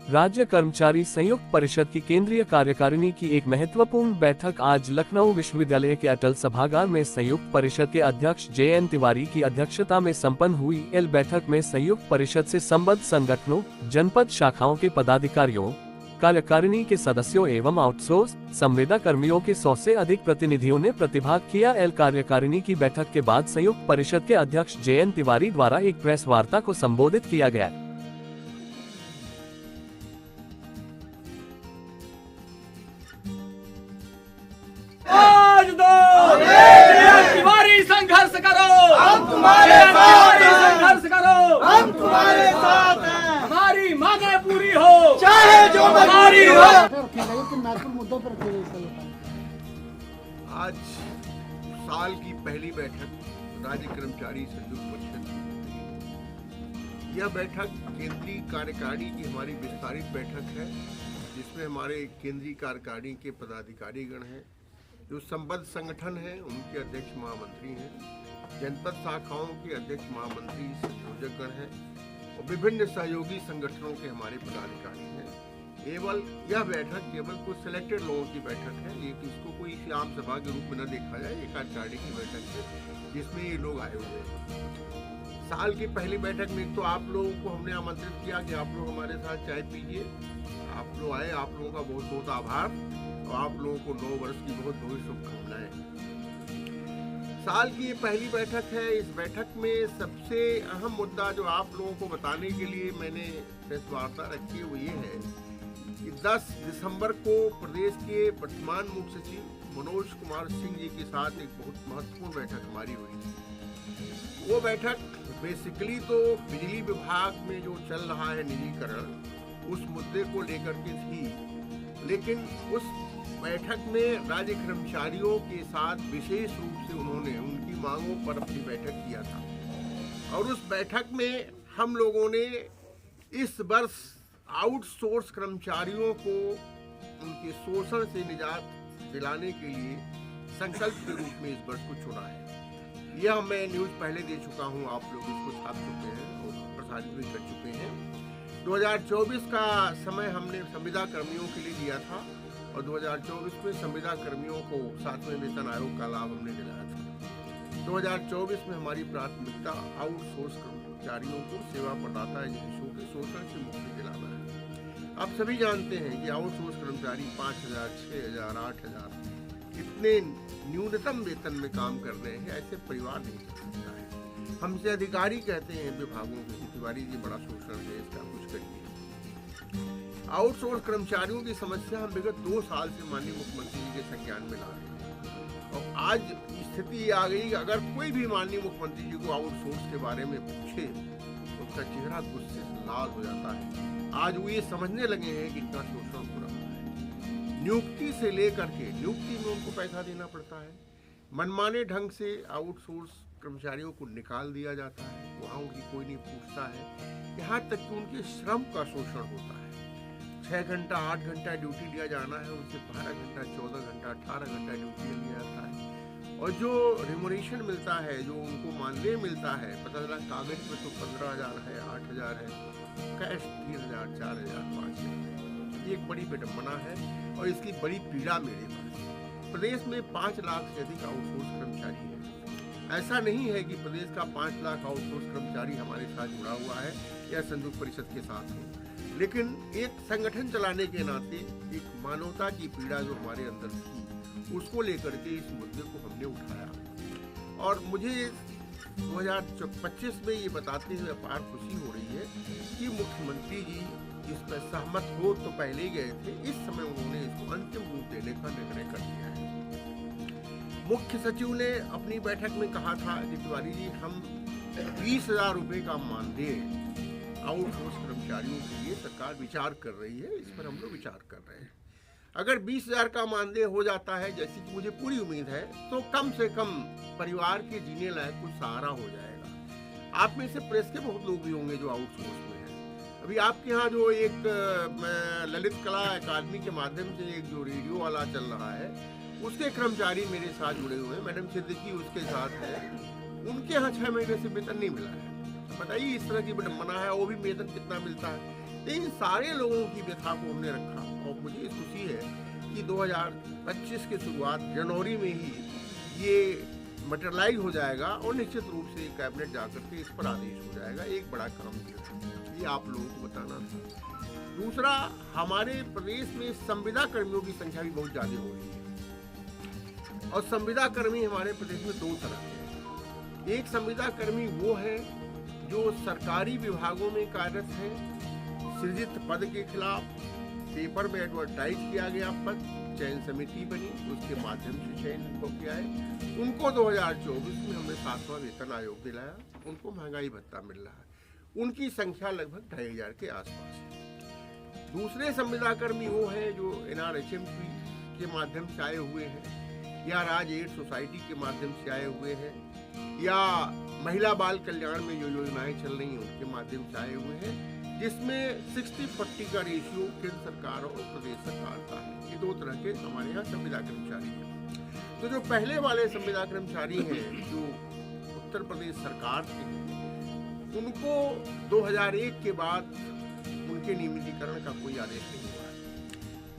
राज्य कर्मचारी संयुक्त परिषद की केंद्रीय कार्यकारिणी की एक महत्वपूर्ण बैठक आज लखनऊ विश्वविद्यालय के अटल सभागार में संयुक्त परिषद के अध्यक्ष JN तिवारी की अध्यक्षता में संपन्न हुई। इस बैठक में संयुक्त परिषद से संबद्ध संगठनों, जनपद शाखाओं के पदाधिकारियों, कार्यकारिणी के सदस्यों एवं आउटसोर्स संविदा कर्मियों के 100 से अधिक प्रतिनिधियों ने प्रतिभाग किया। एल कार्यकारिणी की बैठक के बाद संयुक्त परिषद के अध्यक्ष JN तिवारी द्वारा एक प्रेस वार्ता को संबोधित किया गया। आज दो तिवारी संघर्ष करो, हम तुम्हारे साथ हैं, संघर्ष करो, हम तुम्हारे साथ हैं, हमारी मांगे पूरी हो, चाहे जो हमारी हो। आज साल की पहली बैठक राज्य कर्मचारी संयुक्त परिषद की। यह बैठक केंद्रीय कार्यकारिणी की हमारी विस्तारित बैठक है, जिसमें हमारे केंद्रीय कार्यकारिणी के पदाधिकारीगण हैं, जो संबद्ध संगठन हैं उनके अध्यक्ष महामंत्री हैं, जनपद शाखाओं के अध्यक्ष महामंत्री संयोजकगण हैं और विभिन्न सहयोगी संगठनों के हमारे पदाधिकारी हैं। यह बैठक केवल कुछ सिलेक्टेड लोगों की बैठक है, ये इसको कोई आम सभा के रूप में न देखा जाए। ये कार्यकारिणी की बैठक है जिसमें ये लोग आए हुए हैं। साल की पहली बैठक में तो आप लोगों को हमने आमंत्रित किया कि आप लोग हमारे साथ चाय पीजिए। आप लोग आए, आप लोगों का बहुत बहुत आभार और आप लोगों को 9 वर्ष की बहुत बहुत शुभकामनाएं। साल की ये पहली बैठक है। इस बैठक में सबसे अहम मुद्दा जो आप लोगों को बताने के लिए मैंने प्रेस वार्ता रखी वो ये है कि 10 दिसंबर को प्रदेश के वर्तमान मुख्य सचिव मनोज कुमार सिंह जी के साथ एक बहुत महत्वपूर्ण बैठक हमारी हुई थी। वो बैठक बेसिकली तो बिजली विभाग में जो चल रहा है निजीकरण, उस मुद्दे को लेकर के थी, लेकिन उस बैठक में राज्य कर्मचारियों के साथ विशेष रूप से उन्होंने उनकी मांगों पर अपनी बैठक किया था। और उस बैठक में हम लोगों ने इस वर्ष आउटसोर्स कर्मचारियों को उनके शोषण से निजात दिलाने के लिए संकल्प के रूप में इस वर्ष को चुना है। यह मैं न्यूज पहले दे चुका हूं, आप लोग इसको छाप चुके हैं और प्रसारित भी कर चुके हैं। 2024 का समय हमने संविदा कर्मियों के लिए दिया था और 2024 में संविदा कर्मियों को 7वें वेतन आयोग का लाभ हमने दिलाया था। 2024 में हमारी प्राथमिकता आउटसोर्स कर्मचारियों को सेवा प्रदाता एजेंसियों के शोषण से मुक्ति दिलाना है। आप सभी जानते हैं कि आउटसोर्स कर्मचारी 5,000, 6,000, 8,000 इतने न्यूनतम वेतन में काम कर रहे हैं। ऐसे परिवार नहीं कर सकता है। हमसे अधिकारी कहते हैं विभागों के कि तिवारी जी बड़ा शोषण है, इसका कुछ करिए। आउटसोर्स कर्मचारियों की समस्या हम विगत 2 साल से माननीय मुख्यमंत्री जी के संज्ञान में ला रहे हैं और आज स्थिति ये आ गई कि अगर कोई भी माननीय मुख्यमंत्री जी को आउटसोर्स के बारे में पूछे तो उसका चेहरा गुस्से से लाल हो जाता है। आज वो ये समझने लगे हैं कि इनका शोषण हो रहा है। नियुक्ति से लेकर के नियुक्ति में उनको पैसा देना पड़ता है, मनमाने ढंग से आउटसोर्स कर्मचारियों को निकाल दिया जाता है, वहाँ उनकी कोई नहीं पूछता है। यहाँ तक कि उनके श्रम का शोषण होता है। 6 घंटा 8 घंटा ड्यूटी लिया जाना है, उनसे 12 घंटा 14 घंटा 18 घंटा ड्यूटी लिया जाता है और जो रिमोनेशन मिलता है, जो उनको मानदेय मिलता है, पता चला कागज में तो 15,000 है, 8,000 है, कैश 3,000, 4,000, 5,000 है। ये एक बड़ी विडंबना है और इसकी बड़ी पीड़ा मेरे पास। प्रदेश में 5 लाख से अधिक आउटसोर्स कर्मचारी है। ऐसा नहीं है कि प्रदेश का 5 लाख आउटसोर्स कर्मचारी हमारे साथ जुड़ा हुआ है या संयुक्त परिषद के साथ हो, लेकिन एक संगठन चलाने के नाते एक मानवता की पीड़ा जो हमारे अंदर थी, उसको लेकर के इस मुद्दे को हमने उठाया। और मुझे 2025 में ये बताते हुए अपार खुशी हो रही है कि मुख्यमंत्री जी इस पर सहमत हो तो पहले ही गए थे, इस समय उन्होंने इसको अंतिम रूप देने का निर्णय कर लिया है। मुख्य सचिव ने अपनी बैठक में कहा था कि तिवारी जी हम 20,000 रुपये का मानदेय आउटसोर्स कर्मचारियों के लिए सरकार विचार कर रही है, इस पर हम लोग विचार कर रहे हैं। अगर 20,000 का मानदेय हो जाता है, जैसी कि मुझे पूरी उम्मीद है, तो कम से कम परिवार के जीने लायक कुछ सहारा हो जाएगा। आप में से प्रेस के बहुत लोग भी होंगे जो आउटसोर्स में हैं। अभी आपके यहाँ जो एक ललित कला अकादमी के माध्यम से एक जो रेडियो वाला चल रहा है, उसके कर्मचारी मेरे साथ जुड़े हुए हैं, मैडम सिद्दीकी उसके साथ है। उनके यहाँ 6 महीने से वेतन नहीं मिला है। बताइए इस तरह की विडंबना है। वो भी वेतन कितना मिलता है, तो इन सारे लोगों की व्यथा को हमने रखा और मुझे खुशी है कि 2025 की शुरुआत जनवरी में ही ये मटेरियलाइज हो जाएगा और निश्चित रूप से कैबिनेट जाकर के इस पर आदेश हो जाएगा। एक बड़ा काम किया, ये आप लोगों को बताना था। दूसरा, हमारे प्रदेश में संविदा कर्मियों की संख्या भी बहुत ज्यादा हो रही है और संविदा कर्मी हमारे प्रदेश में दो तरह के हैं। एक संविदा कर्मी वो है जो सरकारी विभागों में कार्यरत है, सृजित पद के खिलाफ पेपर में एडवर्टाइज किया गया पद, चयन समिति बनी, उसके माध्यम से चयन हो किया है। उनको 2024 में हमने 7वां वेतन आयोग दिलाया, उनको महंगाई भत्ता मिल रहा है। उनकी संख्या लगभग 2500 के आसपास है। दूसरे संविदा कर्मी वो है जो NRHM के माध्यम से आए हुए हैं या राज एड सोसाइटी के माध्यम से आए हुए हैं या महिला बाल कल्याण में जो योजनाएं चल रही हैं उनके माध्यम से आए हुए हैं, जिसमें 60-40 का रेशियो केंद्र सरकार और प्रदेश सरकार का है। ये दो तरह के हमारे यहाँ संविदा कर्मचारी हैं। तो जो पहले वाले संविदा कर्मचारी हैं जो उत्तर प्रदेश सरकार के हैं, उनको 2001 के बाद उनके नियमितीकरण का कोई आदेश नहीं हुआ है।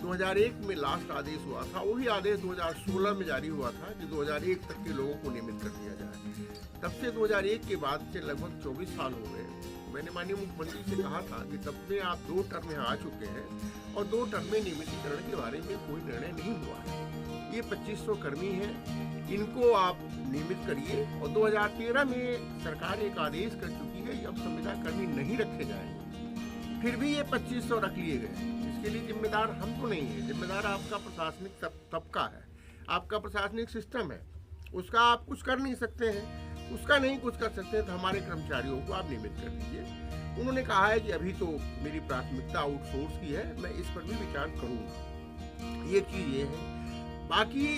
2001 में लास्ट आदेश हुआ था, वही आदेश 2016 में जारी हुआ था कि 2001 तक के लोगों को नियमित कर दिया जाए। तब से 2001 के बाद से लगभग 24 साल हो गए। मैंने माननीय मुख्यमंत्री से कहा था कि तब में आप 2 टर्म यहाँ आ चुके हैं और 2 टर्म में नियमितीकरण के बारे में कोई निर्णय नहीं हुआ है। ये 2500 कर्मी हैं, इनको आप नियमित करिए। और 2013 में सरकार एक आदेश कर चुकी है कि अब संविदा कर्मी नहीं रखे जाएंगे, फिर भी ये 2500 रख लिए गए। इसके लिए जिम्मेदार हम तो नहीं है, जिम्मेदार आपका प्रशासनिक तबका है, आपका प्रशासनिक सिस्टम है। उसका आप कुछ कर नहीं सकते हैं, उसका नहीं कुछ कर सकते हैं, तो हमारे कर्मचारियों को आप नियमित कर दीजिए। उन्होंने कहा है कि अभी तो मेरी प्राथमिकता आउटसोर्स की है, मैं इस पर भी विचार करूंगा। ये चीज ये है। बाकी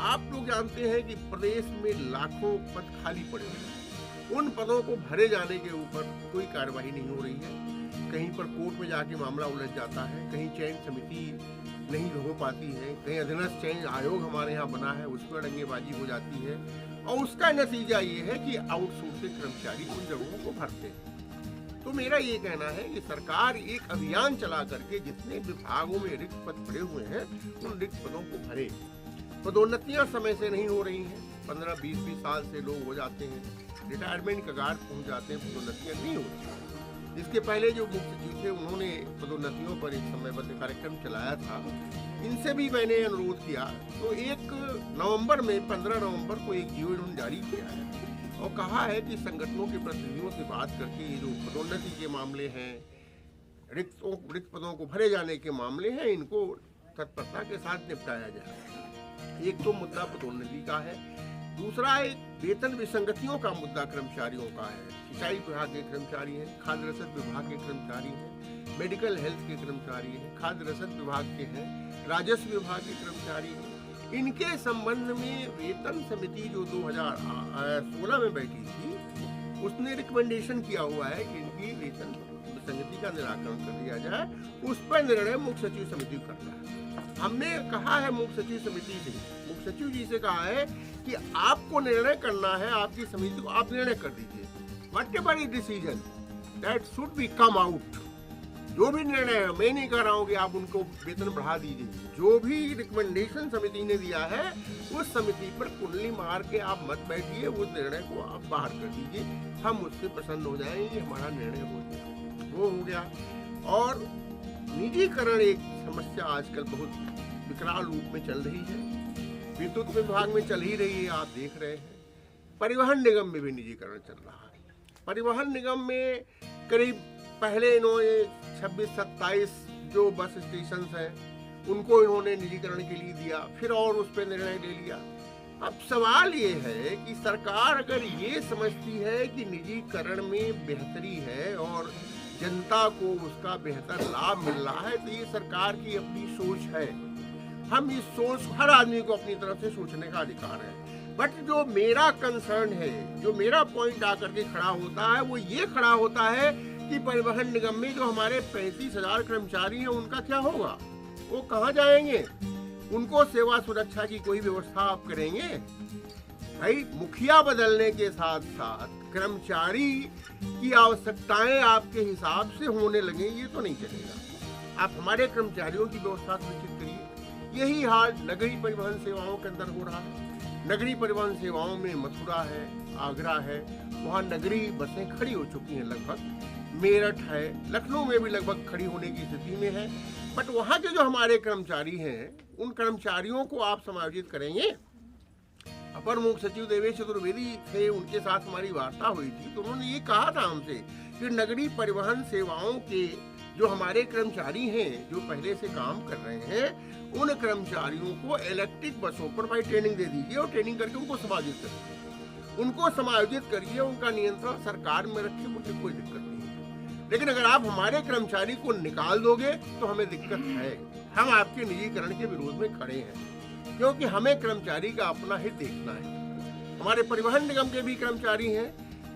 आप लोग जानते हैं कि प्रदेश में लाखों पद खाली पड़े हुए हैं, उन पदों को भरे जाने के ऊपर कोई कार्यवाही नहीं हो रही है। कहीं पर कोर्ट में जाके मामला उलझ जाता है, कहीं चयन समिति नहीं हो पाती है, कहीं अधीनस्थ चयन आयोग हमारे यहाँ बना है उस पर दंगेबाजी हो जाती है और उसका नतीजा ये है कि आउटसोर्सिंग कर्मचारी उन जगहों को भरते हैं। तो मेरा ये कहना है कि सरकार एक अभियान चला करके जितने विभागों में रिक्त पद पड़े हुए हैं उन रिक्त पदों को भरे। पदोन्नतियां समय से नहीं हो रही हैं, 15-20 साल से लोग हो जाते हैं, रिटायरमेंट कगार पहुंच जाते हैं, पदोन्नतियां नहीं होती। इसके पहले जो मुख्य सचिव थे उन्होंने पदोन्नतियों पर एक समयबद्ध कार्यक्रम चलाया था, इनसे भी मैंने अनुरोध किया। तो 15 नवंबर को एक जीवो इन्होंने जारी किया है और कहा है कि संगठनों के प्रतिनिधियों से बात करके ये जो पदोन्नति के मामले हैं, रिक्त पदों को भरे जाने के मामले हैं, इनको तत्परता के साथ निपटाया जाए। एक तो मुद्दा पदोन्नति का है, दूसरा एक वेतन विसंगतियों का मुद्दा कर्मचारियों का है। सिंचाई विभाग के कर्मचारी हैं, खाद्य रसद विभाग के कर्मचारी हैं, मेडिकल हेल्थ के कर्मचारी हैं, खाद्य रसद विभाग के हैं, राजस्व विभाग के कर्मचारी हैं। इनके संबंध में वेतन समिति जो 2016 में बैठी थी उसने रिकमेंडेशन किया हुआ है कि इनकी वेतन विसंगति का निराकरण कर दिया जाए। उस पर निर्णय मुख्य सचिव समिति करता है। हमने कहा है मुख्य सचिव समिति से, मुख्य सचिव जी से कहा है कि आपको निर्णय करना है, आपकी समिति को आप निर्णय कर दीजिए। Whatever is decision that should be come out. जो भी निर्णय है, मैं नहीं कह रहा हूँ कि आप उनको वेतन बढ़ा दीजिए, जो भी रिकमेंडेशन समिति ने दिया है उस समिति पर कुंडली मार के आप मत बैठिए, उस निर्णय को आप बाहर कर दीजिए, हम उससे प्रसन्न हो जाएंगे, हमारा निर्णय हो गया, वो हो गया। और निजीकरण एक समस्या आजकल बहुत विकराल रूप में चल रही है, विद्युत विभाग में चल ही रही है, आप देख रहे हैं। परिवहन निगम में भी निजीकरण चल रहा है। परिवहन निगम में करीब पहले इन्होंने 26-27 जो बस स्टेशन हैं उनको इन्होंने निजीकरण के लिए दिया, फिर और उस पर निर्णय ले लिया। अब सवाल ये है कि सरकार अगर ये समझती है कि निजीकरण में बेहतरी है और जनता को उसका बेहतर लाभ मिल रहा है, तो ये सरकार की अपनी सोच है। हम इस सोच, हर आदमी को अपनी तरफ से सोचने का अधिकार है। बट जो मेरा कंसर्न है, जो मेरा पॉइंट आकर के खड़ा होता है, वो ये खड़ा होता है कि परिवहन निगम में जो हमारे 35,000 कर्मचारी हैं उनका क्या होगा, वो कहाँ जाएंगे? उनको सेवा सुरक्षा की कोई व्यवस्था आप करेंगे? भाई मुखिया बदलने के साथ साथ कर्मचारी की आवश्यकताएं आपके हिसाब से होने लगे, ये तो नहीं चलेगा। आप हमारे कर्मचारियों की व्यवस्था सुनिश्चित करिए। यही हाल नगरीय परिवहन सेवाओं के अंदर हो रहा है। नगरीय परिवहन सेवाओं में मथुरा है, आगरा है, वहाँ नगरीय बसें खड़ी हो चुकी हैं लगभग। मेरठ है, लखनऊ में भी लगभग खड़ी होने की स्थिति में है। बट वहाँ के जो हमारे कर्मचारी हैं, उन कर्मचारियों को आप समायोजित करेंगे। अपर मुख्य सचिव देवेश चतुर्वेदी थे, उनके साथ हमारी वार्ता हुई थी, तो उन्होंने ये कहा था हमसे कि नगरीय परिवहन सेवाओं के जो हमारे कर्मचारी हैं, जो पहले से काम कर रहे हैं, उन कर्मचारियों को इलेक्ट्रिक बसों पर भाई ट्रेनिंग दे दीजिए और ट्रेनिंग करके उनको समायोजित करिए, उनको समायोजित करिए, उनका नियंत्रण सरकार में रखिए, मुझे कोई दिक्कत नहीं है। लेकिन अगर आप हमारे कर्मचारी को निकाल दोगे तो हमें दिक्कत है। हम आपके निजीकरण के विरोध में खड़े हैं, क्योंकि हमें कर्मचारी का अपना हित देखना है। हमारे परिवहन निगम के भी कर्मचारी हैं।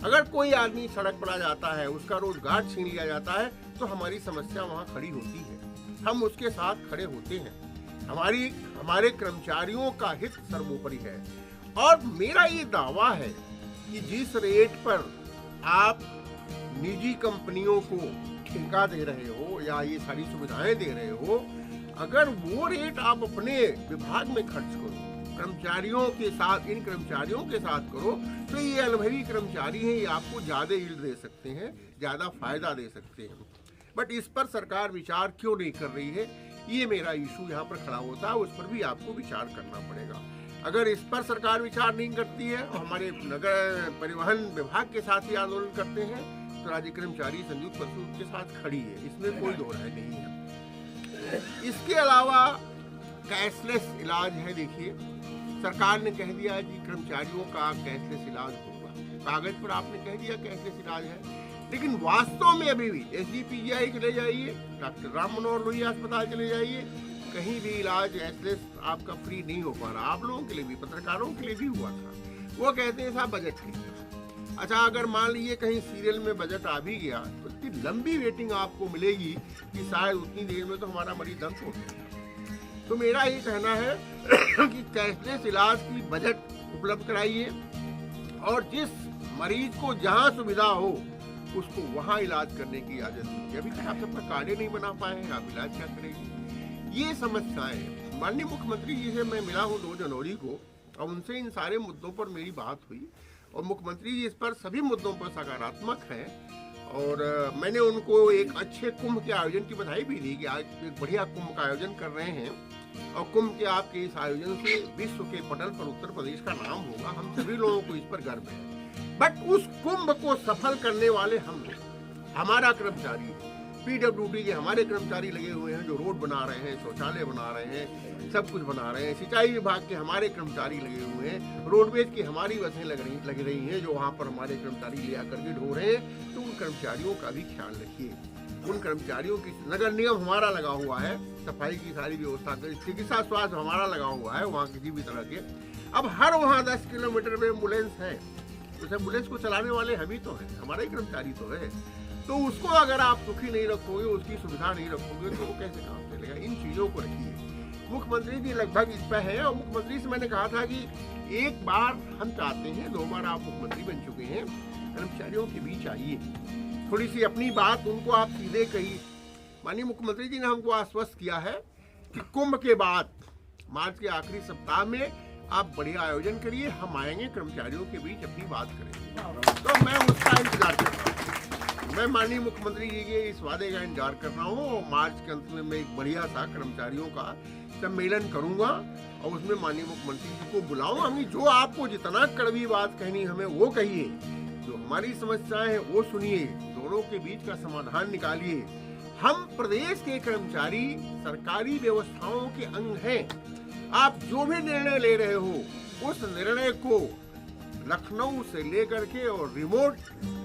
अगर कोई आदमी सड़क पर आ जाता है, उसका रोजगार छीन लिया जाता है, तो हमारी समस्या वहाँ खड़ी होती है, हम उसके साथ खड़े होते हैं। हमारे कर्मचारियों का हित सर्वोपरि है। और मेरा ये दावा है कि जिस रेट पर आप निजी कंपनियों को ठेका दे रहे हो या ये सारी सुविधाएं दे रहे हो, अगर वो रेट आप अपने विभाग में खर्च करो, कर्मचारियों के साथ, इन कर्मचारियों के साथ करो, तो ये अनुभवी कर्मचारी हैं, ये आपको ज्यादा यील्ड दे सकते हैं, ज्यादा फायदा दे सकते हैं। बट इस पर सरकार विचार क्यों नहीं कर रही है, ये मेरा इशू यहाँ पर खड़ा होता है। उस पर भी आपको विचार करना पड़ेगा। अगर इस पर सरकार विचार नहीं करती है और हमारे नगर परिवहन विभाग के साथ ही आंदोलन करते हैं, तो राज्य कर्मचारी संयुक्त परिषद के साथ खड़ी है, इसमें कोई दो राय नहीं है। इसके अलावा कैशलेस इलाज है। देखिए, सरकार ने कह दिया है कि कर्मचारियों का कैशलेस इलाज होगा, कागज पर आपने कह दिया कैशलेस इलाज है, लेकिन वास्तव में अभी भी SGPGI चले जाइए, डॉक्टर राम मनोहर लोहिया अस्पताल चले जाइए, कहीं भी इलाज कैशलेस आपका फ्री नहीं हो पा रहा। आप लोगों के लिए भी, पत्रकारों के लिए भी हुआ था। वो कहते हैं साहब बजट है। अच्छा, अगर मान लीजिए कहीं सीरियल में बजट आ भी गया, तो इतनी लंबी वेटिंग आपको मिलेगी कि शायद उतनी देर में तो हमारा मरीज दम तोड़ देगा। तो मेरा ये कहना है कि कैशलेस इलाज की बजट उपलब्ध कराइए और जिस मरीज को जहाँ सुविधा हो उसको वहाँ इलाज करने की इजाजत दीजिए। अभी तक आप सबका कार्ड नहीं बना पाए हैं, आप इलाज क्या करेंगे? ये समस्याएं माननीय मुख्यमंत्री जी से मैं मिला हूँ 2 जनवरी को, और उनसे इन सारे मुद्दों पर मेरी बात हुई और मुख्यमंत्री जी इस पर सभी मुद्दों पर सकारात्मक हैं। और मैंने उनको एक अच्छे कुंभ के आयोजन की बधाई भी दी कि आज एक बढ़िया कुंभ का आयोजन कर रहे हैं, और कुंभ के आपके इस आयोजन से विश्व के पटल पर उत्तर प्रदेश का नाम होगा। हम सभी लोगों को इस पर गर्व है। बट उस कुंभ को सफल करने वाले हम लोग, हमारा कर्मचारी, PWD के हमारे कर्मचारी लगे हुए हैं जो रोड बना रहे हैं, शौचालय बना रहे हैं, सब कुछ बना रहे हैं। सिंचाई विभाग के हमारे कर्मचारी लगे हुए हैं, रोडवेज की हमारी बसें लग रही हैं जो वहाँ पर हमारे कर्मचारी ले आकर के ढो रहे हैं। तो उन कर्मचारियों का भी ख्याल रखिए। उन कर्मचारियों की, नगर निगम हमारा लगा हुआ है, सफाई की सारी व्यवस्था कर, चिकित्सा स्वास्थ्य हमारा लगा हुआ है वहाँ किसी भी तरह के। अब हर वहाँ 10 किलोमीटर में एम्बुलेंस है, उस एम्बुलेंस को चलाने वाले हम ही तो हैं, हमारे ही कर्मचारी तो है। तो उसको अगर आप सुखी नहीं रखोगे, उसकी सुविधा नहीं रखोगे, तो वो कैसे काम चलेगा? इन चीज़ों को रखिए। मुख्यमंत्री जी लगभग इस पर है, और मुख्यमंत्री से मैंने कहा था कि एक बार हम चाहते हैं, 2 बार आप मुख्यमंत्री बन चुके हैं, कर्मचारियों के बीच आइए, थोड़ी सी अपनी बात उनको आप सीधे कहिए। माननीय मुख्यमंत्री जी ने हमको आश्वस्त किया है कि कुंभ के बाद मार्च के आखिरी सप्ताह में आप बढ़िया आयोजन करिए, हम आएंगे, कर्मचारियों के बीच अपनी बात करेंगे। तो मैं उसका इंतजार कर रहा हूँ। मैं माननीय मुख्यमंत्री जी के इस वादे का इंतजार कर रहा हूँ, और मार्च के अंत में मैं एक बढ़िया सा कर्मचारियों का सम्मेलन करूंगा और उसमें माननीय मुख्यमंत्री जी को बुलाऊंगा। जो आपको जितना कड़वी बात कहनी हमें वो कहिए, जो हमारी समस्याएं हैं वो सुनिए, दोनों के बीच का समाधान निकालिए। हम प्रदेश के कर्मचारी सरकारी व्यवस्थाओं के अंग हैं। आप जो भी निर्णय ले रहे हो, उस निर्णय को लखनऊ से लेकर के और रिमोट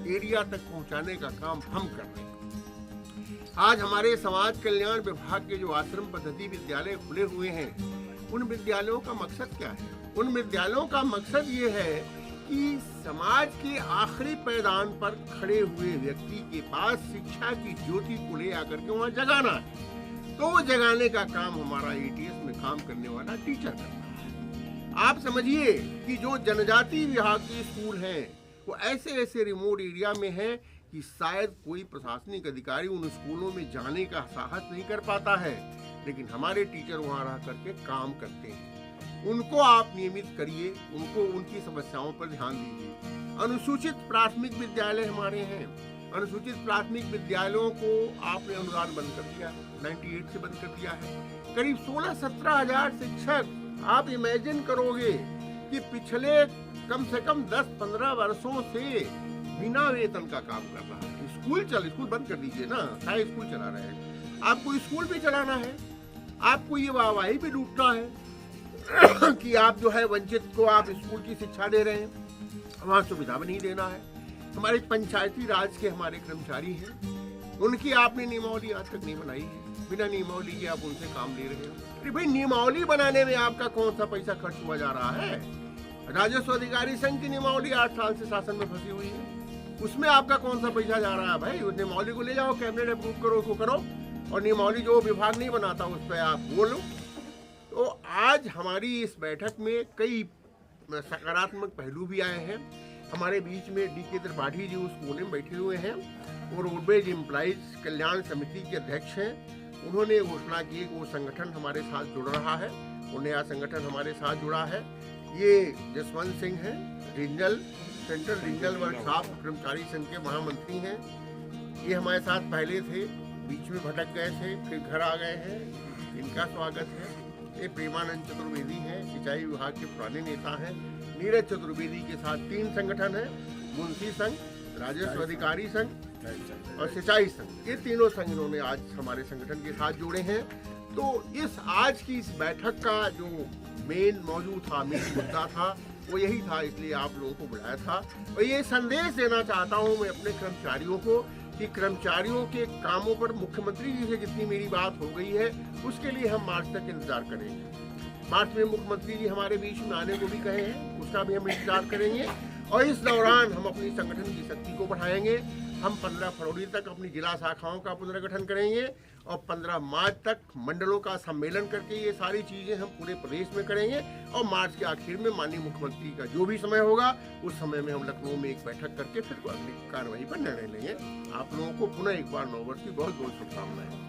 एरिया तक पहुंचाने का काम हम कर रहे हैं। आज हमारे समाज कल्याण विभाग के जो आश्रम पद्धति विद्यालय खुले हुए हैं, उन विद्यालयों का मकसद क्या है? उन विद्यालयों का मकसद ये है कि समाज के आखिरी पैदान पर खड़े हुए व्यक्ति के पास शिक्षा की ज्योति को ले आकर के वहाँ जगाना है। तो वो जगाने का काम हमारा ATS में काम करने वाला टीचर करता है। आप समझिए कि जो जनजाति विभाग के स्कूल हैं वो ऐसे ऐसे रिमोट एरिया में हैं कि शायद कोई प्रशासनिक अधिकारी उन स्कूलों में जाने का साहस नहीं कर पाता है, लेकिन हमारे टीचर वहां रह करके काम करते हैं। उनको आप नियमित करिए, उनको उनकी समस्याओं पर ध्यान दीजिए। अनुसूचित प्राथमिक विद्यालय हमारे हैं, अनुसूचित प्राथमिक विद्यालयों को आपने अनुदान बंद कर दिया है, 98 से बंद कर दिया है। करीब 16-17 हजार शिक्षक, आप इमेजिन करोगे कि पिछले कम से कम 10-15 वर्षों से बिना वेतन का काम कर रहा है। स्कूल बंद कर दीजिए ना, सारे स्कूल चला रहे हैं। आपको स्कूल भी चलाना है, आपको ये वाहवाही भी लूटना है कि आप जो है वंचित को आप स्कूल की शिक्षा दे रहे हैं, वहाँ सुविधा भी नहीं देना है। हमारे पंचायती राज के हमारे कर्मचारी हैं, उनकी आपने नियमावली आज तक नहीं बनाई है। बिना नियमावली के आप उनसे काम ले रहे हो। अरे भाई, नियमावली बनाने में आपका कौन सा पैसा खर्च हुआ जा रहा है? राजस्व अधिकारी संघ की नियमावली 8 साल से शासन में फंसी हुई है, उसमें आपका कौन सा पैसा जा रहा है? भाई, उस नियमावली को ले जाओ, कैबिनेट अप्रूव करो, उसको करो, और नियमावली जो विभाग नहीं बनाता उस पर आप बोलो। तो आज हमारी इस बैठक में कई सकारात्मक पहलू भी आए हैं। हमारे बीच में डी.के. त्रिपाठी जी उस कोने में बैठे हुए हैं, वो रोडवेज एम्प्लॉइज कल्याण समिति के अध्यक्ष हैं। उन्होंने घोषणा की कि वो संगठन हमारे साथ जुड़ रहा है, वो नया संगठन हमारे साथ जुड़ा है। ये जसवंत सिंह हैं, सेंट्रल रीजनल वर्कशॉप कर्मचारी संघ के महामंत्री हैं। ये हमारे साथ पहले थे, बीच में भटक गए थे, फिर घर आ गए हैं, इनका स्वागत है। ये प्रेमानंद चतुर्वेदी हैं, सिंचाई विभाग के पुराने नेता हैं। नीरज चतुर्वेदी के साथ 3 संगठन हैं, मुंशी संघ, राजस्व अधिकारी संघ और सिंचाई संघ। ये तीनों संघ इन्होंने आज हमारे संगठन के साथ जोड़े हैं। तो इस आज की इस बैठक का जो मेन मुद्दा था वो यही था, इसलिए आप लोगों को बुलाया था। और ये संदेश देना चाहता हूँ मैं अपने कर्मचारियों को कि कर्मचारियों के कामों पर मुख्यमंत्री जी से जितनी मेरी बात हो गई है, उसके लिए हम मार्च तक इंतजार करेंगे। मार्च में मुख्यमंत्री जी हमारे बीच में आने को भी कहे हैं, उसका भी हम इंतजार करेंगे। और इस दौरान हम अपनी संगठन की शक्ति को बढ़ाएंगे। हम 15 फरवरी तक अपनी जिला शाखाओं का पुनर्गठन करेंगे और 15 मार्च तक मंडलों का सम्मेलन करके ये सारी चीजें हम पूरे प्रदेश में करेंगे। और मार्च के आखिर में माननीय मुख्यमंत्री का जो भी समय होगा, उस समय में हम लखनऊ में एक बैठक करके फिर अगली कार्रवाई पर निर्णय लेंगे। आप लोगों को पुनः एक बार नव वर्ष की बहुत बहुत शुभकामनाएं।